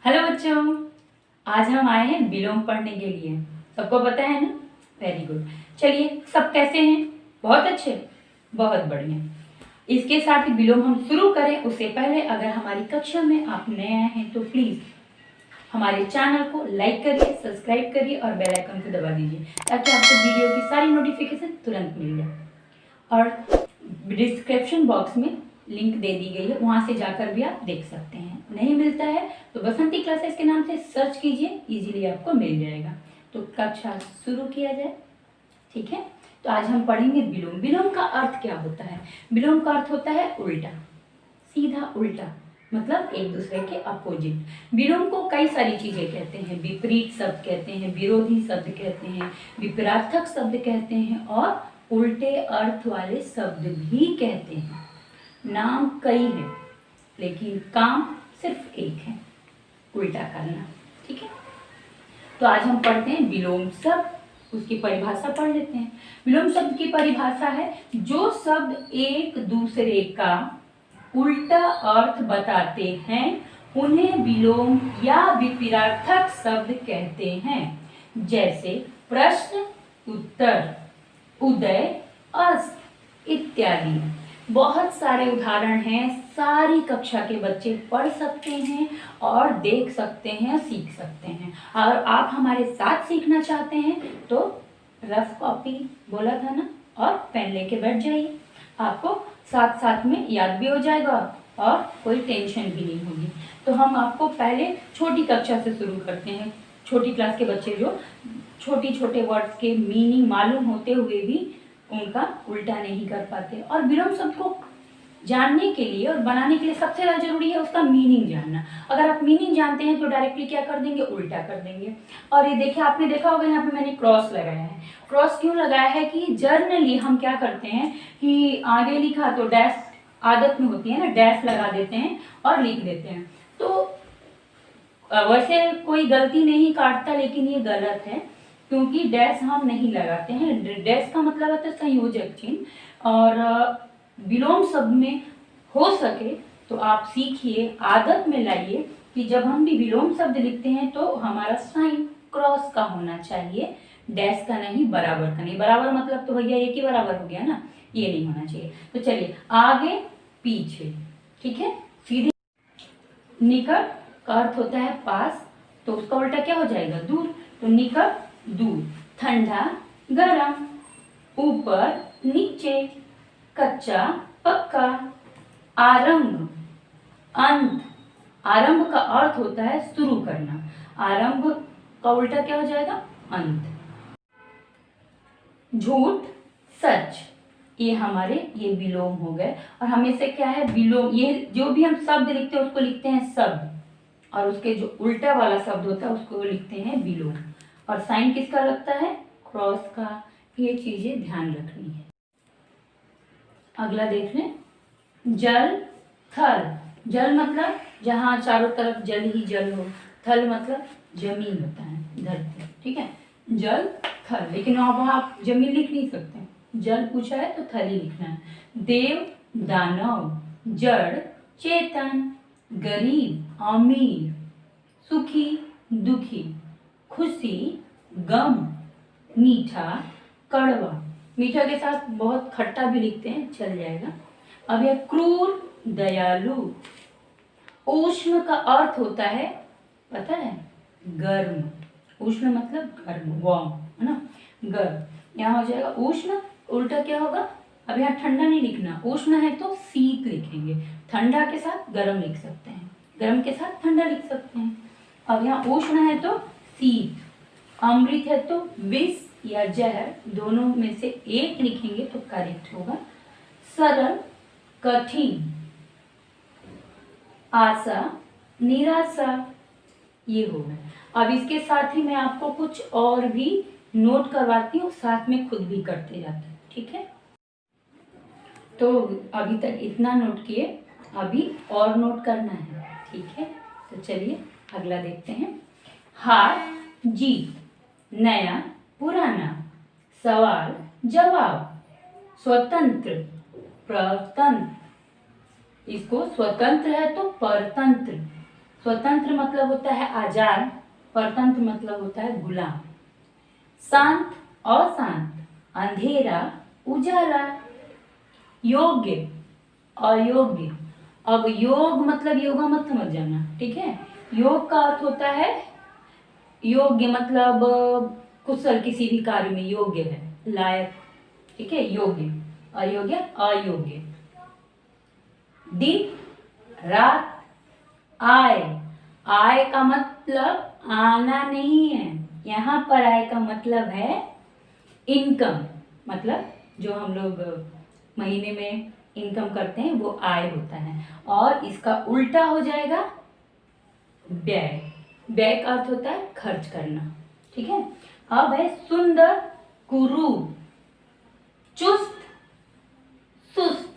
Hello बच्चों, आज हम आए हैं विलोम पढ़ने के लिए। सबको पता है ना? Very good. चलिए, सब कैसे हैं? बहुत अच्छे, बहुत बढ़िया। इसके साथ ही विलोम हम शुरू करें उससे पहले अगर हमारी कक्षा में आप नए आए हैं तो प्लीज़ हमारे चैनल को लाइक करिए, सब्सक्राइब करिए और बेल आइकन को दबा दीजिए ताकि आपको वीडियो की सारी नोटिफिकेशन तुरंत मिल जाए। और डिस्क्रिप्शन बॉक्स में लिंक दे दी गई है, वहाँ से जाकर भी आप देख सकते हैं। नहीं मिलता है तो बसंती क्लासेस के नाम से सर्च कीजिए, इजीली आपको मिल जाएगा। तो कक्षा शुरू किया जाए, ठीक है? तो आज हम पढ़ेंगे विलोम। विलोम का अर्थ क्या होता है? विलोम का अर्थ होता है उल्टा, सीधा उल्टा, मतलब एक दूसरे के अपोजिट। विलोम को कई सारी चीजें कहते हैं। विपरीत शब्द कहते हैं, विरोधी शब्द कहते हैं, विपरार्थक शब्द कहते हैं और उल्टे अर्थ वाले शब्द भी कहते हैं। नाम कई हैं लेकिन काम सिर्फ एक है, उल्टा करना। ठीक है, तो आज हम पढ़ते हैं विलोम शब्द, उसकी परिभाषा पढ़ लेते हैं। विलोम शब्द की परिभाषा है जो शब्द एक दूसरे का उल्टा अर्थ बताते हैं उन्हें विलोम या विपरीतार्थक शब्द कहते हैं। जैसे प्रश्न, उत्तर, उदय, अस्त इत्यादि। बहुत सारे उदाहरण हैं, सारी कक्षा के बच्चे पढ़ सकते हैं और देख सकते हैं, सीख सकते हैं। और आप हमारे साथ सीखना चाहते हैं तो रफ कॉपी बोला था ना, और पेन लेके बैठ जाइए, आपको साथ साथ में याद भी हो जाएगा और कोई टेंशन भी नहीं होगी। तो हम आपको पहले छोटी कक्षा से शुरू करते हैं। छोटी क्लास के बच्चे जो छोटे वर्ड्स के मीनिंग मालूम होते हुए भी उनका उल्टा नहीं कर पाते। और विलोम शब्द को जानने के लिए और बनाने के लिए सबसे ज़्यादा जरूरी है उसका मीनिंग जानना। अगर आप मीनिंग जानते हैं तो डायरेक्टली क्या कर देंगे, उल्टा कर देंगे। और ये देखिए, आपने देखा होगा यहाँ पे मैंने क्रॉस लगाया है। क्रॉस क्यों लगाया है कि जर्नली हम क्या करते हैं कि आगे लिखा तो डैश आदत में होती है ना, डैश लगा देते हैं और लिख देते हैं। तो वैसे कोई गलती नहीं काटता, लेकिन ये गलत है क्योंकि डैश हम नहीं लगाते हैं। डैश का मतलब होता है संयोजक चिन्ह। और विलोम शब्द में हो सके तो आप सीखिए, आदत में लाइए कि जब हम भी विलोम शब्द लिखते हैं तो हमारा साइन क्रॉस का होना चाहिए, डैश का नहीं, बराबर का नहीं। बराबर मतलब तो भैया एक ही बराबर हो गया ना, ये नहीं होना चाहिए। तो चलिए, आगे पीछे, ठीक है। सीधे निकट का अर्थ होता है पास, तो उसका उल्टा क्या हो जाएगा, दूर। तो निकट दूर, ठंडा गरम, ऊपर नीचे, कच्चा पक्का, आरंभ अंत। आरंभ का अर्थ होता है शुरू करना, आरंभ का उल्टा क्या हो जाएगा, अंत। झूठ सच, ये हमारे ये विलोम हो गए। और हमें से क्या है, विलोम, ये जो भी हम शब्द लिखते हैं उसको लिखते हैं शब्द, और उसके जो उल्टा वाला शब्द होता है उसको लिखते हैं विलोम। और साइन किसका लगता है, क्रॉस का। ये चीजें ध्यान रखनी है। अगला देख लें, जल थल। जल मतलब जहाँ चारों तरफ जल ही जल हो, थल मतलब जमीन होता है, धरती। ठीक है, जल थल, लेकिन वहां आप जमीन लिख नहीं सकते, जल पूछा है तो थल ही लिखना है। देव दानव, जड़ चेतन, गरीब अमीर, सुखी दुखी, खुशी गम, मीठा कड़वा। मीठा के साथ बहुत खट्टा भी लिखते हैं, चल जाएगा। अब यह क्रूर दयालु। उष्ण का अर्थ होता है, पता है, गर्म। उष्ण मतलब गर्म, वार्म, है ना, गर्म। यहाँ हो जाएगा उष्ण, उल्टा क्या होगा, अब यहाँ ठंडा नहीं लिखना, उष्ण है तो शीत लिखेंगे। ठंडा के साथ गर्म लिख सकते हैं, गर्म के साथ ठंडा लिख सकते हैं। अब यहाँ उष्ण है तो शीत, अमृत है तो विष या जहर, दोनों में से एक लिखेंगे तो करेक्ट होगा। सरल कठिन, आशा निराशा, ये हो गए। अब इसके साथ ही मैं आपको कुछ और भी नोट करवाती हूँ, साथ में खुद भी करते जाते हैं, ठीक है। तो अभी तक इतना नोट किए, अभी और नोट करना है, ठीक है। तो चलिए अगला देखते हैं। हार जीत, नया पुराना, सवाल जवाब, स्वतंत्र परतंत्र, इसको स्वतंत्र है तो परतंत्र, स्वतंत्र मतलब होता है आजाद, परतंत्र मतलब होता है गुलाम। शांत अशांत, अंधेरा उजाला, योग्य अयोग्य। अब योग मतलब योगा मत समझ जाना, ठीक है। योग का अर्थ होता है योग्य, मतलब कुशल, किसी भी कार्य में योग्य है, लायक, ठीक है। योग्य अयोग्य अयोग्य। दिन रात, आय, आय का मतलब आना नहीं है, यहाँ पर आय का मतलब है इनकम, मतलब जो हम लोग महीने में इनकम करते हैं वो आय होता है। और इसका उल्टा हो जाएगा व्यय। व्यय का अर्थ होता है खर्च करना, ठीक है। अब है सुंदर कुरूप, चुस्त सुस्त।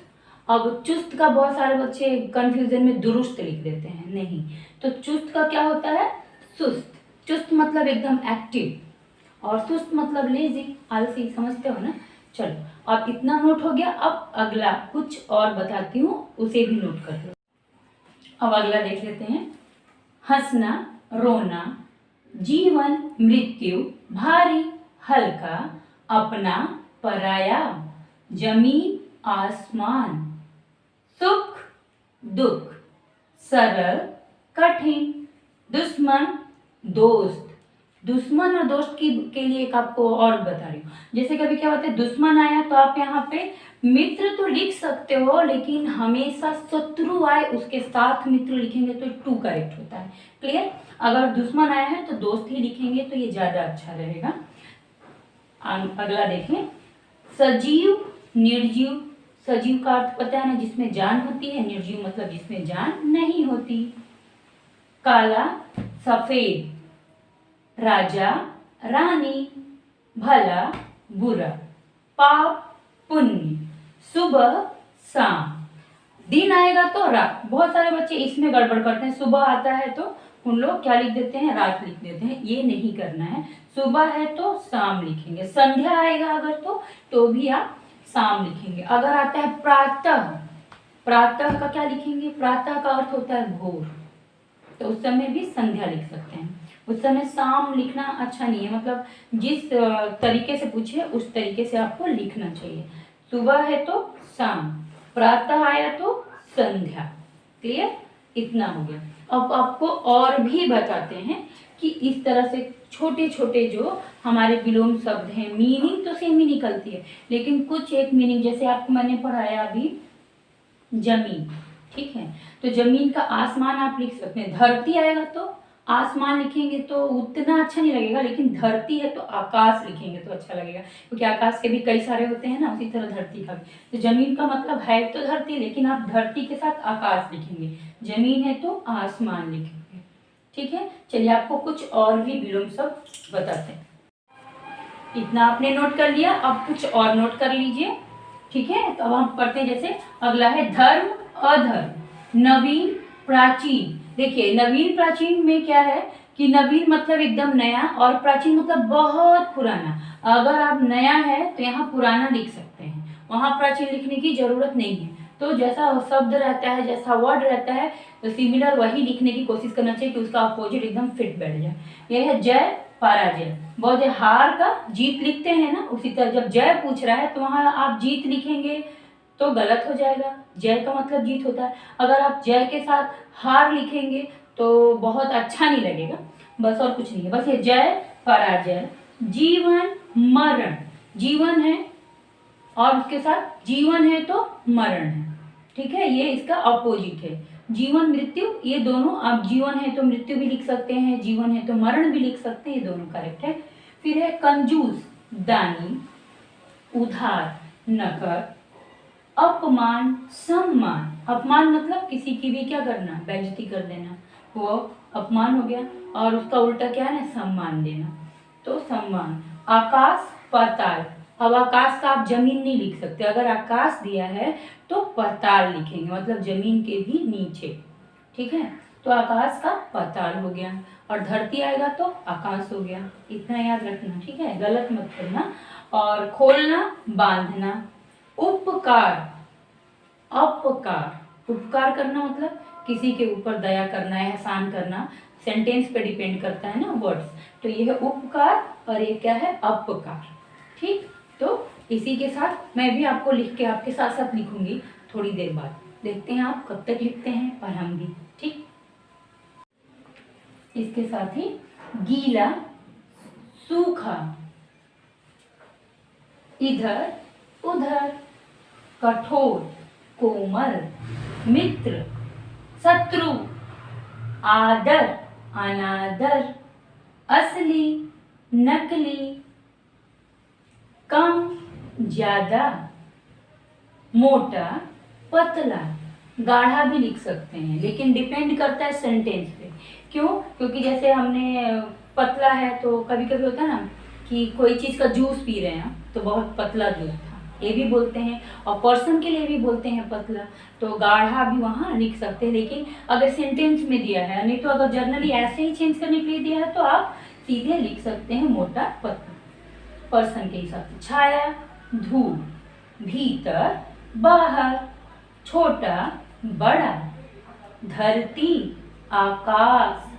अब चुस्त का बहुत सारे बच्चे कंफ्यूजन में दुरुस्त लिख देते हैं, नहीं, तो चुस्त का क्या होता है सुस्त। चुस्त मतलब एकदम एक्टिव और सुस्त मतलब लेजी, आलसी, समझते हो ना। चलो अब इतना नोट हो गया। अब अगला कुछ और बताती हूँ, उसे भी नोट कर लो। अब अगला देख लेते हैं। हंसना रोना, जीवन मृत्यु, भारी हल्का, अपना पराया, जमीन आसमान, सुख दुख, सरल कठिन, दुश्मन दोस्त। दुश्मन और दोस्त के लिए एक आपको और बता रही हूँ। जैसे कभी क्या होता है, दुश्मन आया तो आप यहाँ पे मित्र तो लिख सकते हो, लेकिन हमेशा शत्रु आए उसके साथ मित्र लिखेंगे तो टू करेक्ट होता है। क्लियर। अगर दुश्मन आया है तो दोस्त ही लिखेंगे तो ये ज्यादा अच्छा रहेगा। अगला देखें। सजीव निर्जीव। सजीव का अर्थ पता है ना, जिसमें जान होती है। निर्जीव मतलब जिसमें जान नहीं होती। काला सफेद, राजा रानी, भला बुरा, पाप पुण्य, सुबह शाम। दिन आएगा तो रात। बहुत सारे बच्चे इसमें गड़बड़ करते हैं, सुबह आता है तो उन लोग क्या लिख देते हैं, रात लिख देते हैं। ये नहीं करना है, सुबह है तो शाम लिखेंगे। संध्या आएगा अगर तो भी आप शाम लिखेंगे। अगर आता है प्रातः, प्रातः का क्या लिखेंगे, प्रातः का अर्थ होता है भोर, तो उस समय भी संध्या लिख सकते हैं। उस समय शाम लिखना अच्छा नहीं है, मतलब जिस तरीके से पूछे उस तरीके से आपको लिखना चाहिए। सुबह है तो शाम, प्रातः आया तो संध्या। क्लियर। इतना हो गया। अब आपको और भी बताते हैं कि इस तरह से छोटे छोटे जो हमारे विलोम शब्द हैं, मीनिंग तो सेम ही निकलती है, लेकिन कुछ एक मीनिंग, जैसे आपको मैंने पढ़ाया अभी जमीन, ठीक है, तो जमीन का आसमान आप लिख सकते हैं। धरती आएगा तो आसमान लिखेंगे तो उतना अच्छा नहीं लगेगा, लेकिन धरती है तो आकाश लिखेंगे तो अच्छा लगेगा, क्योंकि आकाश के भी कई सारे होते हैं ना, उसी तरह धरती का भी। तो जमीन का मतलब है तो धरती, लेकिन आप धरती के साथ आकाश लिखेंगे। जमीन है तो आसमान लिखेंगे, ठीक है। चलिए आपको कुछ और भी विलोम शब्द बताते हैं। इतना आपने नोट कर लिया, अब कुछ और नोट कर लीजिए, ठीक है। तो अब हम पढ़ते हैं। जैसे अगला है धर्म अधर्म, नवीन प्राचीन। देखिए नवीन प्राचीन में क्या है कि नवीन मतलब एकदम नया और प्राचीन मतलब बहुत पुराना। अगर आप नया है तो यहाँ पुराना लिख सकते हैं, वहां प्राचीन लिखने की जरूरत नहीं है। तो जैसा शब्द रहता है, जैसा वर्ड रहता है, तो सिमिलर वही लिखने की कोशिश करना चाहिए कि उसका अपोजिट एकदम फिट बैठ जाए। यह है जय पराजय। बहुत हार का जीत लिखते हैं ना, उसी तरह जब जय पूछ रहा है तो वहां आप जीत लिखेंगे तो गलत हो जाएगा। जय का मतलब जीत होता है। अगर आप जय के साथ हार लिखेंगे तो बहुत अच्छा नहीं लगेगा। बस और कुछ नहीं है, बस ये जय पराजय। जीवन मरण, जीवन है और उसके साथ जीवन है तो मरण है, ठीक है, ये इसका अपोजिट है। जीवन मृत्यु, ये दोनों आप जीवन है तो मृत्यु भी लिख सकते हैं, जीवन है तो मरण भी लिख सकते हैं, ये दोनों करेक्ट है। फिर है कंजूस दानी, उधार नकर, अपमान सम्मान। अपमान मतलब किसी की भी क्या करना, बेइज्जती कर देना, वो अपमान हो गया। और उसका उल्टा क्या है ना, सम्मान देना, तो सम्मान। आकाश पाताल। अब आकाश का आप जमीन नहीं लिख सकते, अगर आकाश दिया है तो पाताल लिखेंगे, मतलब जमीन के भी नीचे, ठीक है। तो आकाश का पाताल हो गया, और धरती आएगा तो आकाश हो गया। इतना याद रखना, ठीक है, गलत मत करना। और खोलना बांधना, उपकार अपकार। उपकार करना मतलब किसी के ऊपर दया करना है, एहसान करना, सेंटेंस पे डिपेंड करता है ना वर्ड्स। तो ये है उपकार और ये क्या है अपकार। ठीक, तो इसी के साथ मैं भी आपको लिख के आपके साथ साथ लिखूंगी थोड़ी देर बाद। देखते हैं आप कब तक लिखते हैं और हम भी। ठीक, इसके साथ ही गीला, सूखा, इधर उधर, कठोर, कोमल, मित्र, शत्रु, आदर, अनादर, असली, नकली, कम, ज्यादा, मोटा, पतला, गाढ़ा भी लिख सकते हैं, लेकिन डिपेंड करता है सेंटेंस पे। क्यों? क्योंकि जैसे हमने पतला है तो कभी कभी होता है ना कि कोई चीज़ का जूस पी रहे हैं तो बहुत पतला जूस था, ये भी बोलते हैं, और पर्सन के लिए भी बोलते हैं पतला। तो गाढ़ा भी वहाँ लिख सकते हैं, लेकिन अगर सेंटेंस में दिया है, नहीं तो अगर जर्नली ऐसे ही चेंज करने के लिए दिया है तो आप सीधे लिख सकते हैं मोटा, पतला, पर्सन के हिसाब से। छाया, धूप, भीतर, बाहर, छोटा, बड़ा, धरती, आकाश,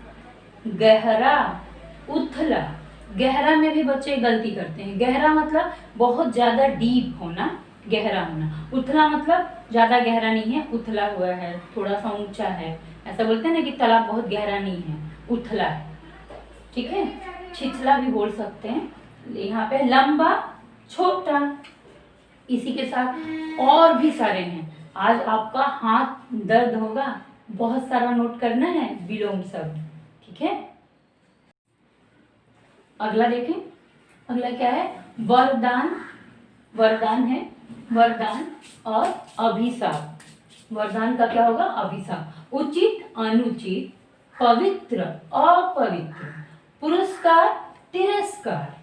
गहरा, उथला। गहरा में भी बच्चे गलती करते हैं। गहरा मतलब बहुत ज्यादा डीप होना, गहरा होना। उथला मतलब ज्यादा गहरा नहीं है, उथला हुआ है, थोड़ा सा ऊंचा है। ऐसा बोलते हैं ना कि तालाब बहुत गहरा नहीं है, उथला है। ठीक है, छिछला भी बोल सकते हैं। यहाँ पे लंबा, छोटा। इसी के साथ और भी सारे हैं। आज आपका हाथ दर्द होगा, बहुत सारा नोट करना है विलोम शब्द। ठीक है, अगला देखें। अगला क्या है? वरदान। वरदान है, वरदान और अभिशाप। वरदान का क्या होगा? अभिशाप। उचित, अनुचित, पवित्र, अपवित्र, पुरस्कार, तिरस्कार,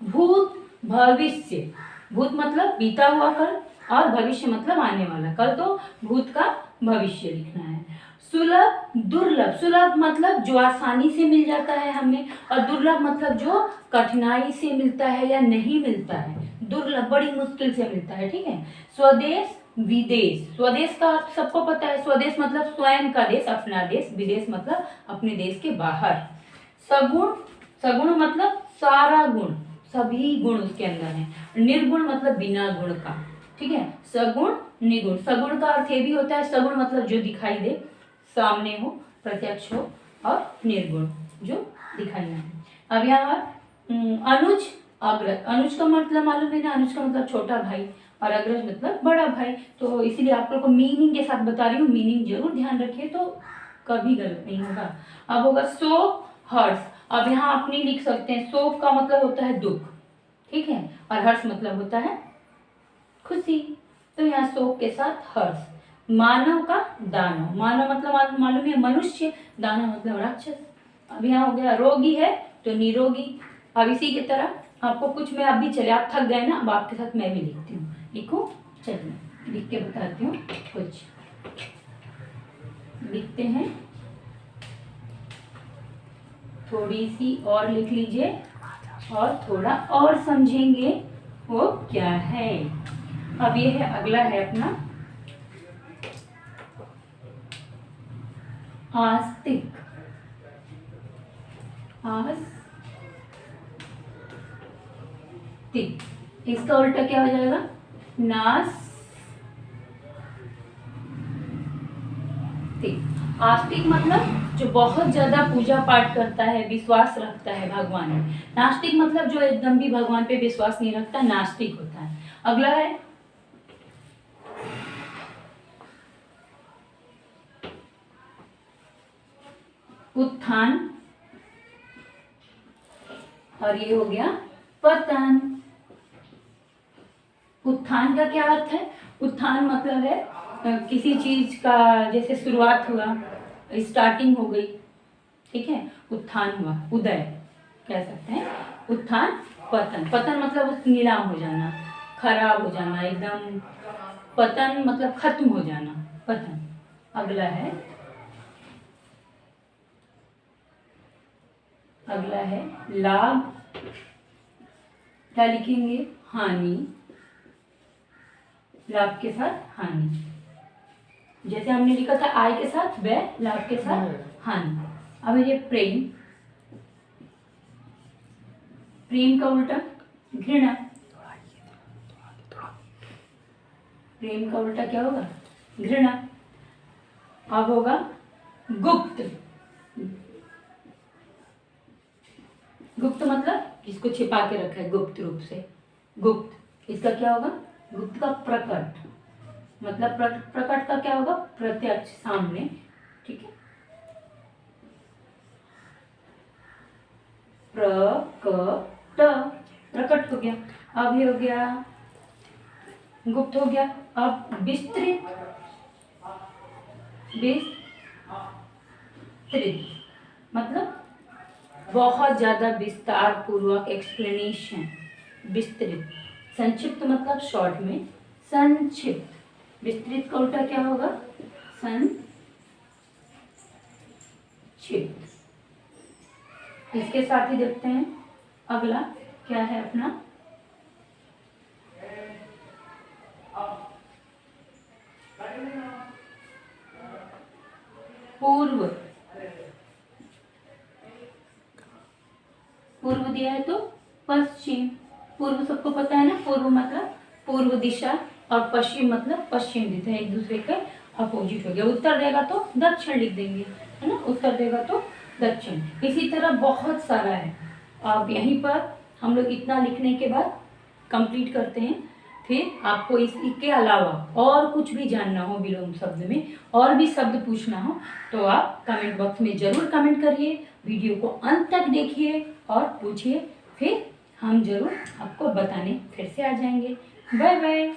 भूत, भविष्य। भूत मतलब बीता हुआ कल और भविष्य मतलब आने वाला कल, तो भूत का भविष्य लिखना है। सुलभ, दुर्लभ। सुलभ मतलब जो आसानी से मिल जाता है हमें, और दुर्लभ मतलब जो कठिनाई से मिलता है या नहीं मिलता है। दुर्लभ बड़ी मुश्किल से मिलता है। ठीक है, स्वदेश, विदेश। स्वदेश का अर्थ सबको पता है, स्वदेश मतलब स्वयं का देश, अपना देश। विदेश मतलब अपने देश के बाहर। सगुण, सगुण मतलब सारा गुण, सभी गुण उसके अंदर है। निर्गुण मतलब बिना गुण का। ठीक है, सगुण, निर्गुण। सगुण का अर्थ ये भी होता है, सगुण मतलब जो दिखाई दे, सामने हो, प्रत्यक्ष हो, और निर्गुण जो दिखाई ना दे। अब यहाँ अनुज, अग्रज। अनुज का मतलब मालूम है ना, अनुज का मतलब छोटा भाई और अग्रज मतलब बड़ा भाई। तो इसीलिए आप लोग को मीनिंग के साथ बता रही हूँ, मीनिंग जरूर ध्यान रखिए तो कभी गलत नहीं होगा। अब होगा शोक, हर्ष। अब यहाँ आप नहीं लिख सकते हैं, शोक का मतलब होता है दुख, ठीक है, और हर्ष मतलब होता है खुशी। तो यहाँ शोक के साथ हर्ष। मानव का दानव। मानव मतलब मालूम है मनुष्य, दानव मतलब राक्षस। अब यहाँ हो गया रोगी है तो निरोगी। अब इसी की तरह आपको कुछ में अब भी चले, आप थक गए ना, अब आपके साथ मैं भी लिखती हूँ। लिखो, चलिए लिख के बताती हूँ। कुछ लिखते हैं, थोड़ी सी और लिख लीजिए और थोड़ा और समझेंगे वो क्या है। अब ये है, अगला है अपना आस्तिक। आस्तिक, इसका उल्टा क्या हो जाएगा? नास्तिक। आस्तिक मतलब जो बहुत ज्यादा पूजा पाठ करता है, विश्वास रखता है भगवान में। नास्तिक मतलब जो एकदम भी भगवान पे विश्वास नहीं रखता, नास्तिक होता है। अगला है उत्थान, और ये हो गया पतन। उत्थान का क्या अर्थ है? उत्थान मतलब है किसी चीज का जैसे शुरुआत हुआ, स्टार्टिंग हो गई, ठीक है, उत्थान हुआ, उदय कह सकते हैं। उत्थान, पतन। पतन मतलब नीलाम हो जाना, खराब हो जाना एकदम। पतन मतलब खत्म हो जाना, पतन। अगला है, अगला है लाभ। क्या लिखेंगे? हानि। लाभ के साथ हानि। जैसे हमने लिखा था आई के साथ वे, लाभ के साथ हन। अब ये प्रेम, प्रेम का उल्टा घृणा। प्रेम का उल्टा क्या होगा? घृणा। अब होगा गुप्त। गुप्त मतलब जिसको छिपा के रखा है, गुप्त रूप से। गुप्त, इसका क्या होगा? गुप्त का प्रकट, मतलब प्रकट का क्या होगा? प्रत्यक्ष, सामने। ठीक है, प्रकट, प्रकट हो गया। अब ये हो गया गुप्त हो गया। अब विस्तृत, विस्तृत मतलब बहुत ज्यादा विस्तार पूर्वक, एक्सप्लेनेशन। विस्तृत। संक्षिप्त मतलब शॉर्ट में, संक्षिप्त। विस्तृत का उल्टा क्या होगा? संक्षिप्त। इसके साथ ही देखते हैं अगला क्या है अपना, पूर्व। पूर्व दिया है तो पश्चिम। पूर्व सबको पता है ना, पूर्व मतलब पूर्व दिशा, और पश्चिम मतलब पश्चिम दिशा, एक दूसरे के अपोजिट हो गया। उत्तर देगा तो दक्षिण लिख देंगे, है ना, उत्तर देगा तो दक्षिण। इसी तरह बहुत सारा है। अब यहीं पर हम लोग इतना लिखने के बाद कंप्लीट करते हैं। फिर आपको इसके अलावा और कुछ भी जानना हो विलोम शब्द में, और भी शब्द पूछना हो, तो आप कमेंट बॉक्स में ज़रूर कमेंट करिए। वीडियो को अंत तक देखिए और पूछिए, फिर हम ज़रूर आपको बताने फिर से आ जाएंगे। Bye bye.